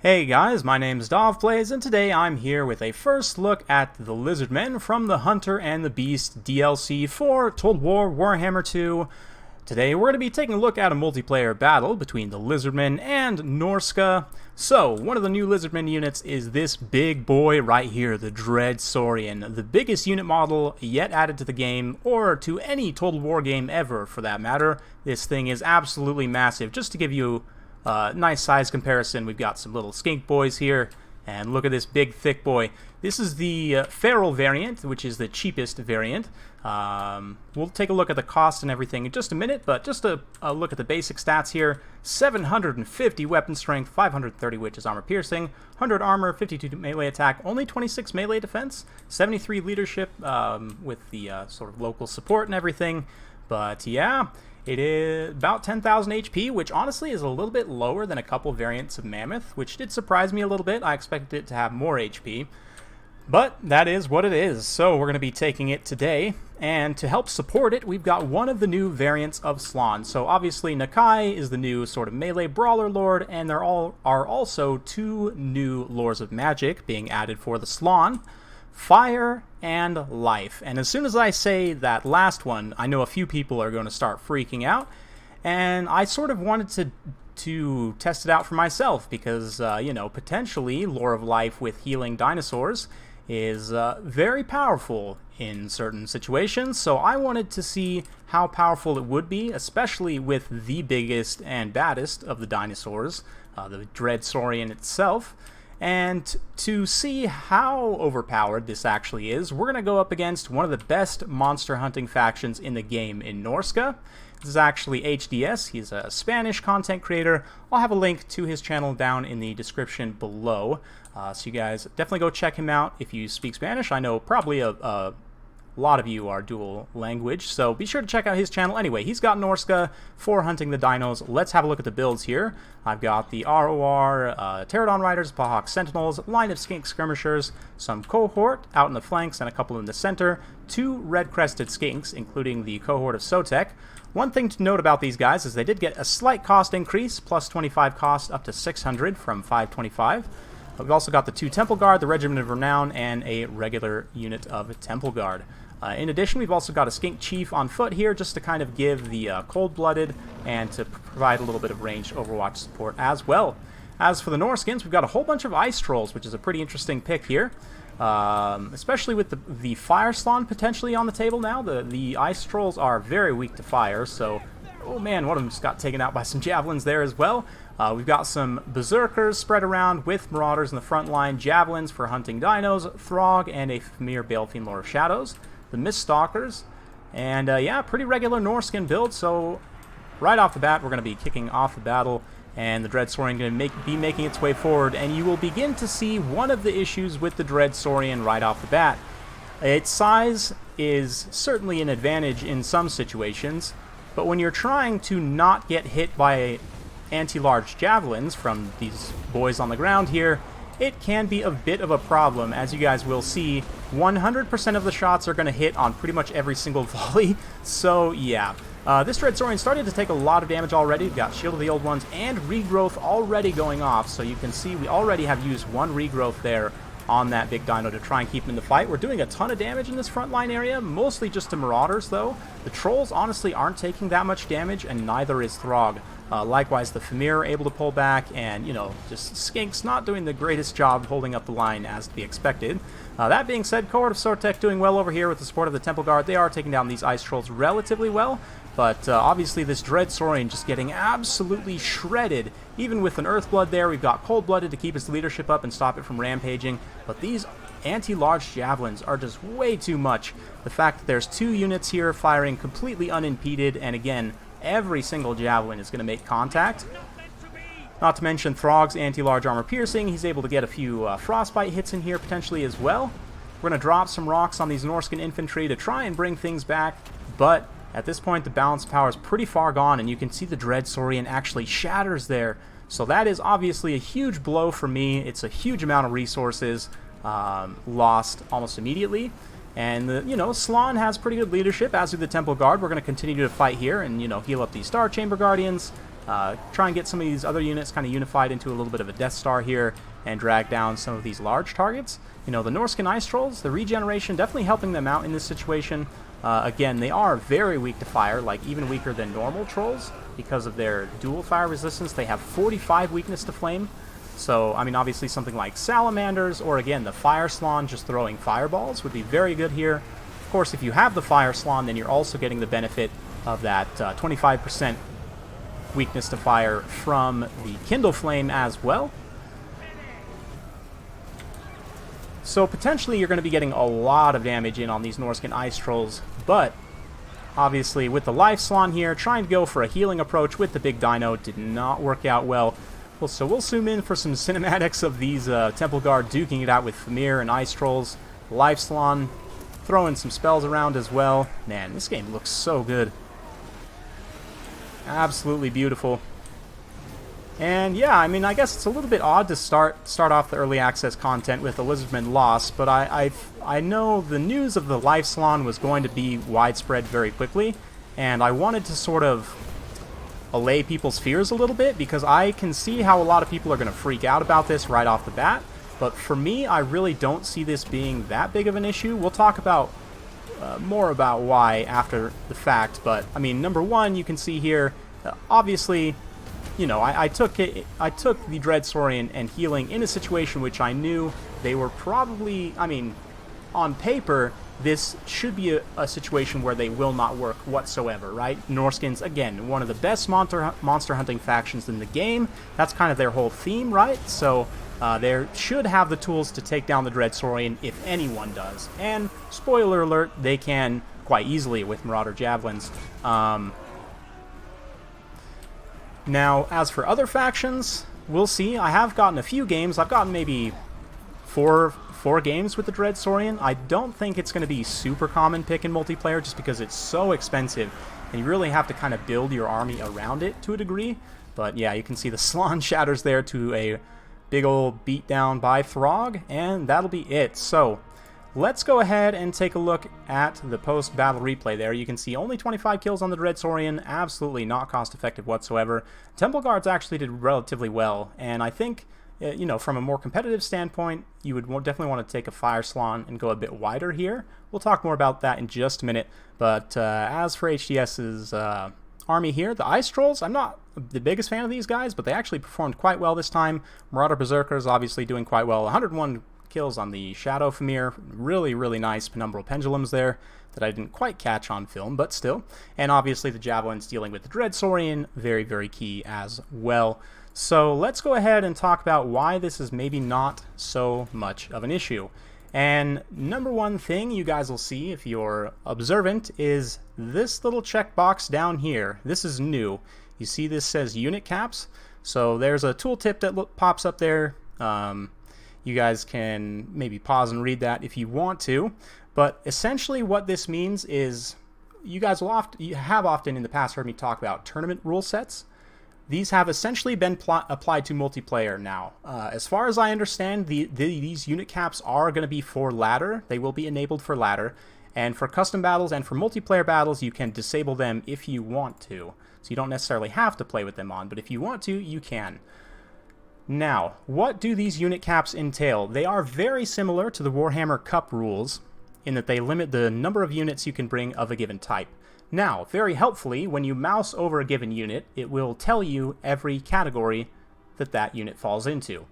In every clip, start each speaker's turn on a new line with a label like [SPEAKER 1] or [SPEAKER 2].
[SPEAKER 1] Hey guys, my name's DovPlays, and today I'm here with a first look at the Lizardmen from the Hunter and the Beast DLC for Total War Warhammer 2. Today we're going to be taking a look at a multiplayer battle between the Lizardmen and Norsca. So, one of the new Lizardmen units is this big boy right here, the Dread Saurian, the biggest unit model yet added to the game, or to any Total War game ever for that matter. This thing is absolutely massive. Just to give you nice size comparison, we've got some little skink boys here, and look at this big thick boy. This is the feral variant, which is the cheapest variant. We'll take a look at the cost and everything in just a minute, but just a look at the basic stats here. 750 weapon strength, 530 which is armor piercing, 100 armor, 52 melee attack, only 26 melee defense, 73 leadership with the sort of local support and everything. But yeah, it is about 10,000 HP, which honestly is a little bit lower than a couple variants of Mammoth, which did surprise me a little bit. I expected it to have more HP, but that is what it is. So we're going to be taking it today, and to help support it, we've got one of the new variants of Slann. So obviously Nakai is the new sort of melee brawler lord, and there are also two new lores of magic being added for the Slann. Fire and Life. And as soon as I say that last one, I know a few people are going to start freaking out, and I sort of wanted to test it out for myself because, you know, potentially Lore of Life with healing dinosaurs is very powerful in certain situations, so I wanted to see how powerful it would be, especially with the biggest and baddest of the dinosaurs, the Dread Saurian itself. And to see how overpowered this actually is, we're going to go up against one of the best monster hunting factions in the game in Norsca. This is actually HDS. He's a Spanish content creator. I'll have a link to his channel down in the description below. So you guys definitely go check him out if you speak Spanish. I know probably a lot of you are dual language, so be sure to check out his channel. Anyway, he's got Norsca for hunting the dinos. Let's have a look at the builds here. I've got the ROR, Pterodon Riders, Pahawk Sentinels, line of Skink Skirmishers, some Cohort out in the flanks and a couple in the center, two red-crested Skinks, including the Cohort of Sotek. One thing to note about these guys is they did get a slight cost increase, plus 25 cost up to 600 from 525. We've also got the two Temple Guard, the Regiment of Renown, and a regular unit of Temple Guard. In addition, we've also got a Skink Chief on foot here just to kind of give the cold-blooded and to provide a little bit of ranged Overwatch support as well. As for the Norskins, we've got a whole bunch of Ice Trolls, which is a pretty interesting pick here. Especially with the Fire Slann potentially on the table now. The Ice Trolls are very weak to fire, so... Oh man, one of them just got taken out by some Javelins there as well. We've got some Berserkers spread around with Marauders in the front line, Javelins for hunting dinos, Throg, and a Famir Balefiend Lord of Shadows. The Mist Stalkers, and yeah, pretty regular Norscan build, so right off the bat we're going to be kicking off the battle, and the Dread Saurian going to be making its way forward, and you will begin to see one of the issues with the Dread Saurian right off the bat. Its size is certainly an advantage in some situations, but when you're trying to not get hit by anti-large javelins from these boys on the ground here, it can be a bit of a problem. As you guys will see, 100% of the shots are going to hit on pretty much every single volley. So yeah, this Dread Saurian started to take a lot of damage already. We've got Shield of the Old Ones and Regrowth already going off. So you can see we already have used one Regrowth there on that big dino to try and keep him in the fight. We're doing a ton of damage in this front line area, mostly just to Marauders though. The Trolls honestly aren't taking that much damage, and neither is Throg. Likewise, the Famir are able to pull back, and, you know, just Skinks not doing the greatest job holding up the line as to be expected. That being said, Cohort of Sotek doing well over here with the support of the Temple Guard. They are taking down these Ice Trolls relatively well, but obviously this Dread Saurian just getting absolutely shredded. Even with an Earthblood there, we've got Cold-Blooded to keep its leadership up and stop it from rampaging, but these anti-large Javelins are just way too much. The fact that there's two units here firing completely unimpeded, and again, every single Javelin is going to make contact. Not to mention Throg's anti-large armor piercing. He's able to get a few frostbite hits in here potentially as well. We're going to drop some rocks on these Norscan infantry to try and bring things back, but at this point the balance power is pretty far gone, and you can see the Dread Saurian actually shatters there. So that is obviously a huge blow for me. It's a huge amount of resources lost almost immediately. And, you know, Slann has pretty good leadership, as do the Temple Guard. We're going to continue to fight here and, you know, heal up these Star Chamber Guardians. try and get some of these other units kind of unified into a little bit of a Death Star here and drag down some of these large targets. You know, the Norscan Ice Trolls, the regeneration, definitely helping them out in this situation. Again, they are very weak to fire, like even weaker than normal trolls because of their dual fire resistance. They have 45 weakness to flame. So, I mean, obviously something like salamanders or, again, the fire slan just throwing fireballs would be very good here. Of course, if you have the fire slan, then you're also getting the benefit of that 25% weakness to fire from the Kindle Flame as well. So potentially you're going to be getting a lot of damage in on these Norscan Ice Trolls, but obviously with the Life Slan here, trying to go for a healing approach with the big dino did not work out well. So we'll zoom in for some cinematics of these Temple Guard duking it out with Famir and Ice Trolls. Life Slan throwing some spells around as well. Man, this game looks so good. Absolutely beautiful. And yeah, I mean, I guess it's a little bit odd to start off the early access content with the Lizardmen loss, but I know the news of the Life Slan was going to be widespread very quickly, and I wanted to sort of allay people's fears a little bit, because I can see how a lot of people are going to freak out about this right off the bat, but for me, I really don't see this being that big of an issue. We'll talk about more about why after the fact, but I mean, number one, you can see here, obviously, you know, I took the Dread Saurian and healing in a situation which I knew they were probably, I mean, on paper, this should be a situation where they will not work whatsoever, right? Norscans, again, one of the best monster hunting factions in the game. That's kind of their whole theme, right? So they should have the tools to take down the Dread Saurian if anyone does. And, spoiler alert, they can quite easily with Marauder Javelins. Now, as for other factions, we'll see. I have gotten a few games. I've gotten maybe four games with the Dread Saurian. I don't think it's going to be super common pick in multiplayer just because it's so expensive, and you really have to kind of build your army around it to a degree. But yeah, you can see the Slan shatters there to a big old beatdown by Throg, and that'll be it. So, let's go ahead and take a look at the post-battle replay there. You can see only 25 kills on the Dread Saurian, absolutely not cost-effective whatsoever. Temple Guards actually did relatively well, and I think, you know, from a more competitive standpoint, you would definitely want to take a Fire Slan and go a bit wider here. We'll talk more about that in just a minute, but as for HDS's army here, the Ice Trolls, I'm not the biggest fan of these guys, but they actually performed quite well this time. Marauder Berserkers obviously doing quite well, 101 kills on the Shadow Famir. Really, really nice Penumbral Pendulums there that I didn't quite catch on film, but still. And obviously the Javelins dealing with the Dread Saurian, very, very key as well. So let's go ahead and talk about why this is maybe not so much of an issue. And number one thing you guys will see if you're observant is this little checkbox down here. This is new. You see this says unit caps. So there's a tooltip that pops up there. You guys can maybe pause and read that if you want to, but essentially what this means is you guys will often in the past heard me talk about tournament rule sets. These have essentially been applied to multiplayer now. As far as I understand, these unit caps are going to be for ladder. They will be enabled for ladder, and for custom battles and for multiplayer battles, you can disable them if you want to. So you don't necessarily have to play with them on, but if you want to, you can. Now, what do these unit caps entail? They are very similar to the Warhammer Cup rules in that they limit the number of units you can bring of a given type. Now, very helpfully, when you mouse over a given unit, it will tell you every category that that unit falls into.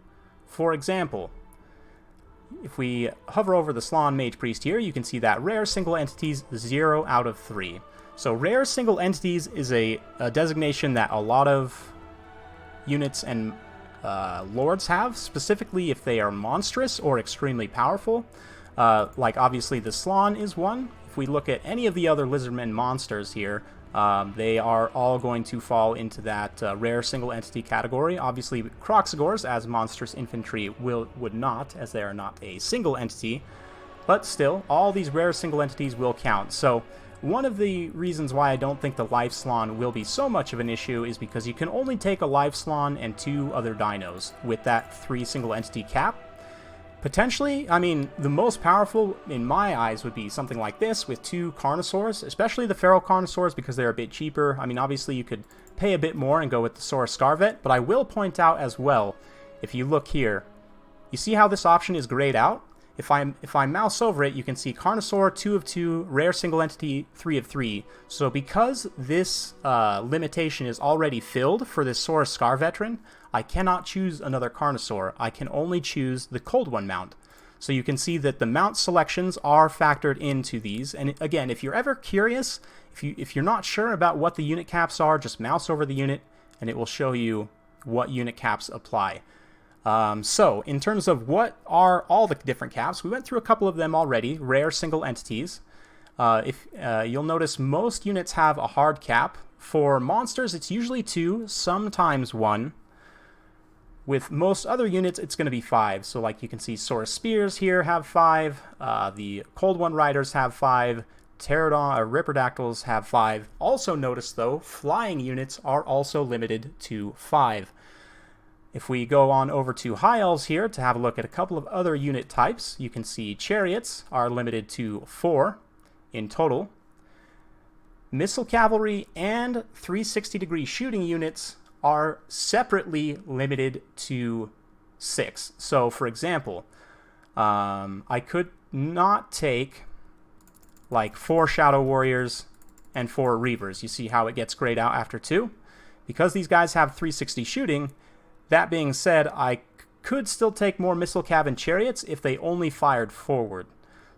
[SPEAKER 1] For example, if we hover over the Slan Mage Priest here, you can see that rare single entities 0 out of 3. So rare single entities is a designation that a lot of units and lords have, specifically if they are monstrous or extremely powerful. Like obviously the Slan is one. If we look at any of the other Lizardmen monsters here, they are all going to fall into that rare single entity category. Obviously Kroxigors as monstrous infantry would not, as they are not a single entity, but still all these rare single entities will count. So one of the reasons why I don't think the Life Slan will be so much of an issue is because you can only take a Life Slan and 2 other dinos with that 3 single entity cap. Potentially, I mean, the most powerful in my eyes would be something like this with 2 Carnosaurs, especially the Feral Carnosaurs because they're a bit cheaper. I mean, obviously you could pay a bit more and go with the Saurus Scarvet, but I will point out as well, if you look here, you see how this option is grayed out? If I mouse over it, you can see Carnosaur 2 of 2, Rare Single Entity 3 of 3. So because this limitation is already filled for this Saurus Scar Veteran, I cannot choose another Carnosaur. I can only choose the Cold One mount. So you can see that the mount selections are factored into these. And again, if you're ever curious, if you're not sure about what the unit caps are, just mouse over the unit and it will show you what unit caps apply. So, in terms of what are all the different caps, we went through a couple of them already, rare single entities. If you'll notice most units have a hard cap. For monsters, it's usually 2, sometimes 1. With most other units, it's going to be 5. So, like you can see, Saurus Spears here have 5. The Cold One Riders have 5. Ripperdactyls have 5. Also notice, though, flying units are also limited to 5. If we go on over to High Elves here to have a look at a couple of other unit types, you can see Chariots are limited to 4 in total. Missile Cavalry and 360-degree shooting units are separately limited to 6. So, for example, I could not take like 4 Shadow Warriors and 4 Reavers. You see how it gets grayed out after 2? Because these guys have 360 shooting, that being said, I could still take more Missile Cav and Chariots if they only fired forward.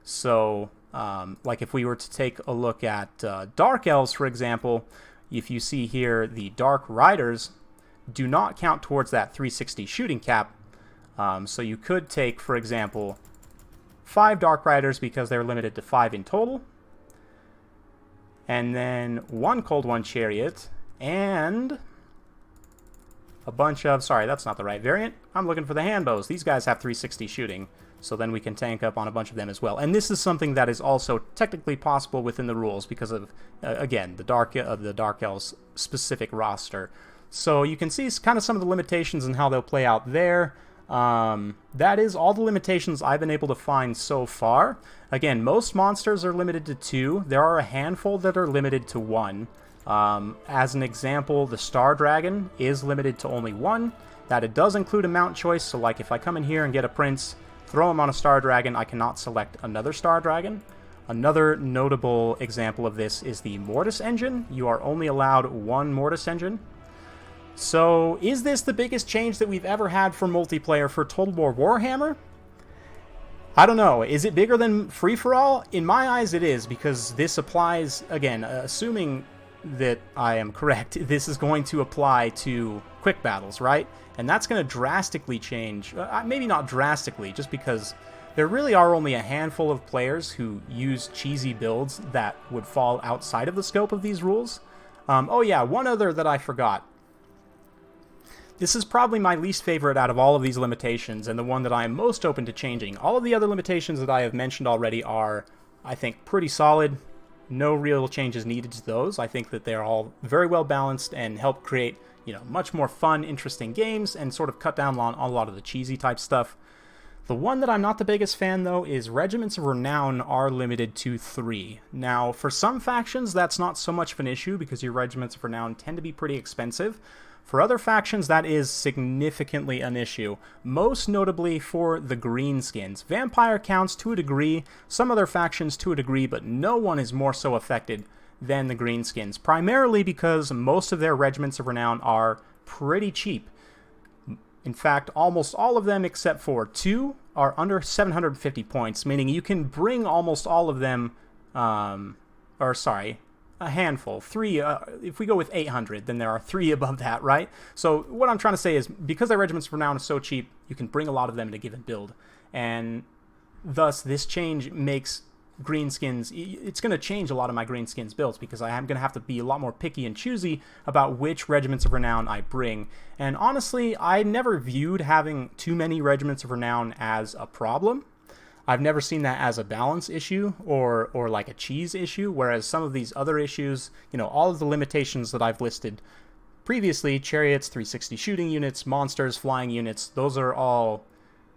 [SPEAKER 1] So, like if we were to take a look at Dark Elves, for example, if you see here the Dark Riders do not count towards that 360 shooting cap. So you could take, for example, 5 Dark Riders because they're limited to 5 in total. And then 1 Cold One Chariot and a bunch of, sorry, that's not the right variant. I'm looking for the handbows. These guys have 360 shooting, so then we can tank up on a bunch of them as well. And this is something that is also technically possible within the rules because of, again, the Dark Elves specific roster. So you can see kind of some of the limitations and how they'll play out there. That is all the limitations I've been able to find so far. Again, most monsters are limited to 2. There are a handful that are limited to 1. As an example, the Star Dragon is limited to only 1. That it does include a mount choice, so like if I come in here and get a Prince, throw him on a Star Dragon, I cannot select another Star Dragon. Another notable example of this is the Mortis Engine. You are only allowed 1 Mortis Engine. So, is this the biggest change that we've ever had for multiplayer for Total War Warhammer? I don't know. Is it bigger than Free-for-All? In my eyes, it is, because this applies, again, assuming that I am correct, this is going to apply to quick battles, right? And that's going to drastically change, maybe not drastically, just because there really are only a handful of players who use cheesy builds that would fall outside of the scope of these rules. Oh yeah, one other that I forgot. This is probably my least favorite out of all of these limitations, and the one that I am most open to changing. All of the other limitations that I have mentioned already are, I think, pretty solid. No real changes needed to those. I think that they're all very well balanced and help create, much more fun, interesting games and sort of cut down on a lot of the cheesy type stuff. The one that I'm not the biggest fan, though, is Regiments of Renown are limited to 3. Now, for some factions, that's not so much of an issue because your Regiments of Renown tend to be pretty expensive. For other factions, that is significantly an issue, most notably for the Greenskins. Vampire counts to a degree, some other factions to a degree, but no one is more so affected than the Greenskins, primarily because most of their Regiments of Renown are pretty cheap. In fact, almost all of them except for 2 are under 750 points, meaning you can bring almost all of them, a handful. 3, if we go with 800, then there are 3 above that, right? So what I'm trying to say is, because their Regiments of Renown is so cheap, you can bring a lot of them in a given build. And thus, this change makes Greenskins, it's going to change a lot of my Greenskins builds, because I am going to have to be a lot more picky and choosy about which Regiments of Renown I bring. And honestly, I never viewed having too many Regiments of Renown as a problem. I've never seen that as a balance issue or like a cheese issue, whereas some of these other issues, all of the limitations that I've listed previously, chariots, 360 shooting units, monsters, flying units, those are all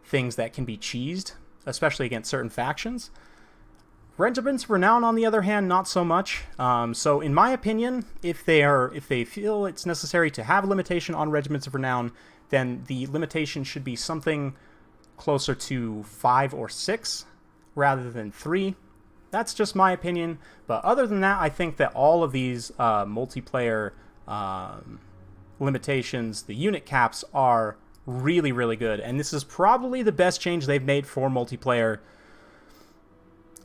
[SPEAKER 1] things that can be cheesed, especially against certain factions. Regiments of Renown, on the other hand, not so much. So in my opinion, if they feel it's necessary to have a limitation on Regiments of Renown, then the limitation should be something closer to 5 or 6 rather than 3. That's just my opinion. But other than that, I think that all of these multiplayer limitations, the unit caps, are really, really good. And this is probably the best change they've made for multiplayer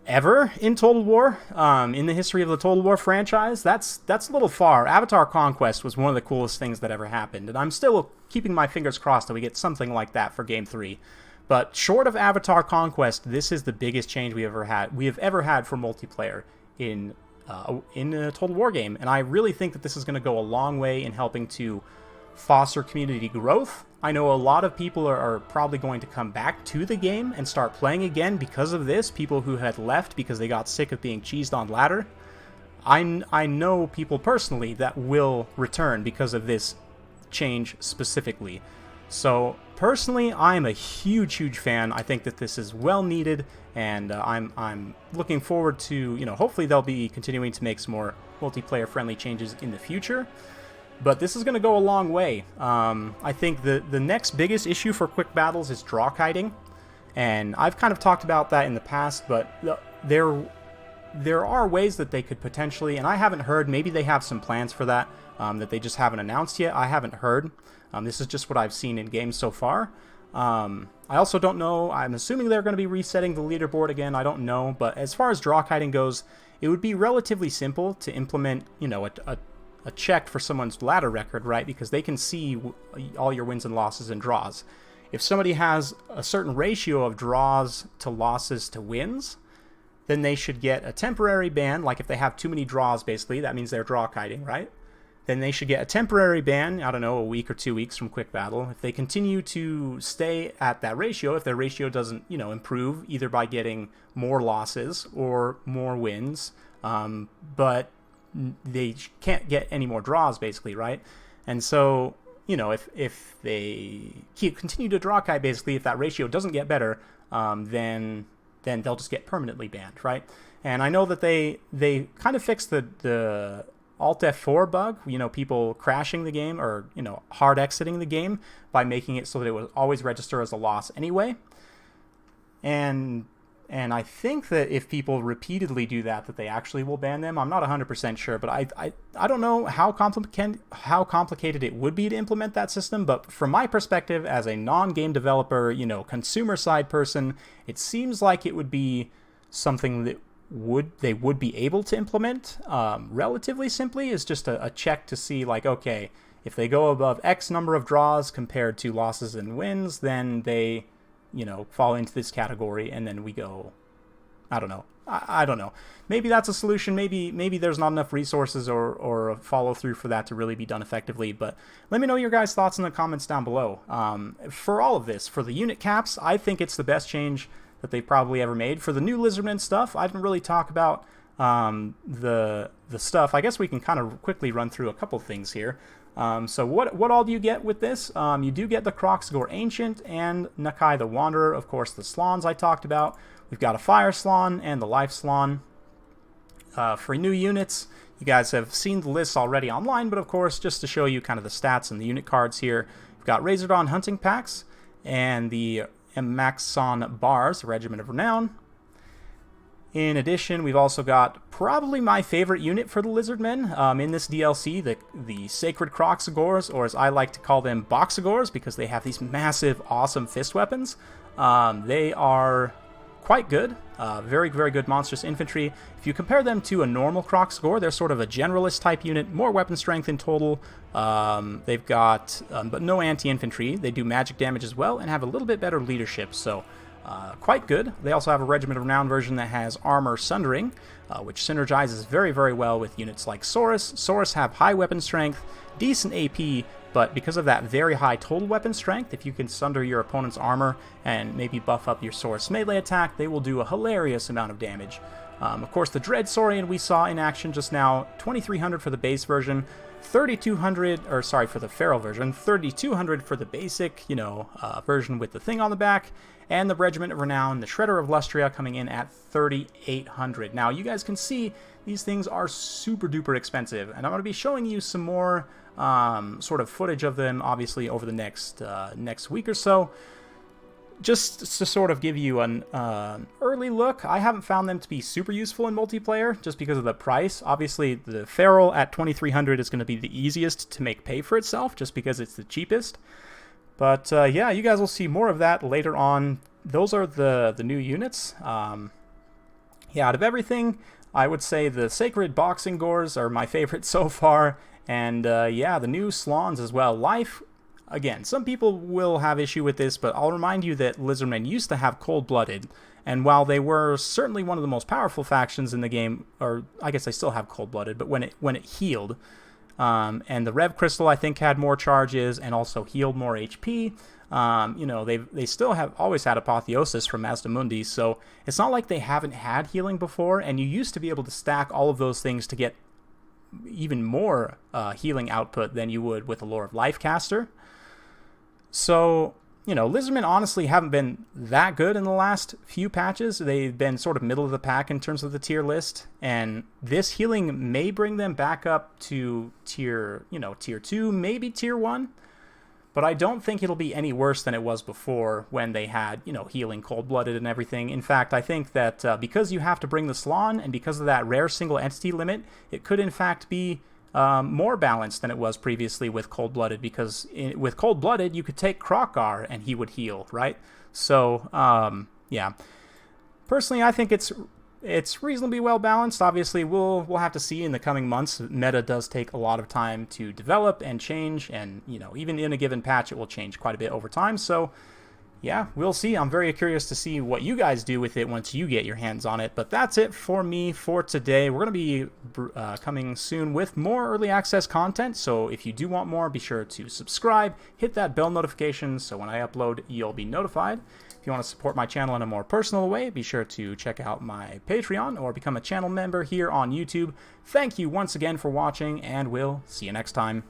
[SPEAKER 1] ever in Total War, in the history of the Total War franchise. That's a little far. Avatar Conquest was one of the coolest things that ever happened, and I'm still keeping my fingers crossed that we get something like that for Game 3. But short of Avatar Conquest, this is the biggest change we have ever had for multiplayer in a Total War game, and I really think that this is going to go a long way in helping to foster community growth. I know a lot of people are probably going to come back to the game and start playing again because of this. People who had left because they got sick of being cheesed on ladder. I know people personally that will return because of this change specifically. So personally, I'm a huge fan. I think that this is well needed, and I'm looking forward to, hopefully they'll be continuing to make some more multiplayer friendly changes in the future. But this is going to go a long way. I think the next biggest issue for quick battles is draw kiting, and I've kind of talked about that in the past, but there are ways that they could potentially, and I haven't heard, maybe they have some plans for that, that they just haven't announced yet. I haven't heard. This is just what I've seen in games so far. I also don't know. I'm assuming they're going to be resetting the leaderboard again. I don't know. But as far as draw kiting goes, it would be relatively simple to implement, a check for someone's ladder record, right? Because they can see all your wins and losses and draws. If somebody has a certain ratio of draws to losses to wins, then they should get a temporary ban. Like if they have too many draws, basically, that means they're draw kiting, right? Then they should get a temporary ban, I don't know, a week or 2 weeks from quick battle. If they continue to stay at that ratio, if their ratio doesn't, improve, either by getting more losses or more wins, but they can't get any more draws, basically, right? And so, if they continue to draw kite, basically, if that ratio doesn't get better, then they'll just get permanently banned, right? And I know that they kind of fixed the Alt F4 bug, people crashing the game or, hard exiting the game by making it so that it would always register as a loss anyway. And I think that if people repeatedly do that they actually will ban them. I'm not 100% sure, but I don't know how complicated it would be to implement that system. But from my perspective, as a non-game developer, consumer side person, it seems like it would be something that they would be able to implement relatively simply. Is just a check to see, like, okay, if they go above X number of draws compared to losses and wins, then they fall into this category, and then we go, I don't know. I don't know. Maybe that's a solution. Maybe there's not enough resources or a follow through for that to really be done effectively. But let me know your guys' thoughts in the comments down below. For all of this, for the unit caps, I think it's the best change that they've probably ever made. For the new Lizardmen stuff, I didn't really talk about the stuff. I guess we can kind of quickly run through a couple things here. So what all do you get with this? You do get the Kroxigor Ancient and Nakai the Wanderer, of course the Slans I talked about. We've got a Fire Slan and the Life Slan. For new units, you guys have seen the lists already online, but of course, just to show you kind of the stats and the unit cards here, we've got Razordon Hunting Packs and the Maxon Bars, the Regiment of Renown. In addition, we've also got probably my favorite unit for the Lizardmen in this DLC, the Sacred Kroxigors, or as I like to call them, Boxigors, because they have these massive, awesome fist weapons. They are quite good, very, very good monstrous infantry. If you compare them to a normal Kroxigor, they're sort of a generalist type unit, more weapon strength in total. They've got, but no anti-infantry. They do magic damage as well, and have a little bit better leadership, so quite good. They also have a Regiment of Renown version that has Armor Sundering, which synergizes very, very well with units like Saurus. Saurus have high weapon strength, decent AP, but because of that very high total weapon strength, if you can sunder your opponent's armor and maybe buff up your Saurus melee attack, they will do a hilarious amount of damage. Of course, the Dread Saurian we saw in action just now, 2,300 for the base version, 3,200, or sorry, for the feral version, 3,200 for the basic, version with the thing on the back, and the Regiment of Renown, the Shredder of Lustria, coming in at 3,800. Now, you guys can see these things are super duper expensive, and I'm going to be showing you some more sort of footage of them, obviously, over the next week or so. Just to sort of give you an early look, I haven't found them to be super useful in multiplayer just because of the price. Obviously, the Feral at 2,300 is going to be the easiest to make pay for itself just because it's the cheapest. But yeah, you guys will see more of that later on. Those are the new units. Yeah, out of everything, I would say the Sacred Boxing Gores are my favorite so far. And yeah, the new Slawns as well. Life... Again, some people will have issue with this, but I'll remind you that Lizardmen used to have Cold-Blooded, and while they were certainly one of the most powerful factions in the game, or I guess they still have Cold-Blooded, but when it healed, and the Rev Crystal I think had more charges and also healed more HP, they still have always had Apotheosis from Asdamundi, so it's not like they haven't had healing before, and you used to be able to stack all of those things to get even more healing output than you would with a Lore of Life caster. So, Lizardmen honestly haven't been that good in the last few patches. They've been sort of middle of the pack in terms of the tier list, and this healing may bring them back up to tier 2, maybe tier 1, but I don't think it'll be any worse than it was before when they had, healing Cold-Blooded and everything. In fact, I think that because you have to bring the Slawn, and because of that rare single entity limit, it could in fact be more balanced than it was previously with Cold-Blooded, because with Cold-Blooded, you could take Krokgar and he would heal, right? So, yeah. Personally, I think it's reasonably well balanced. Obviously, we'll have to see in the coming months. Meta does take a lot of time to develop and change, and, even in a given patch, it will change quite a bit over time, so... Yeah, we'll see. I'm very curious to see what you guys do with it once you get your hands on it. But that's it for me for today. We're going to be coming soon with more early access content. So if you do want more, be sure to subscribe, hit that bell notification so when I upload, you'll be notified. If you want to support my channel in a more personal way, be sure to check out my Patreon or become a channel member here on YouTube. Thank you once again for watching, and we'll see you next time.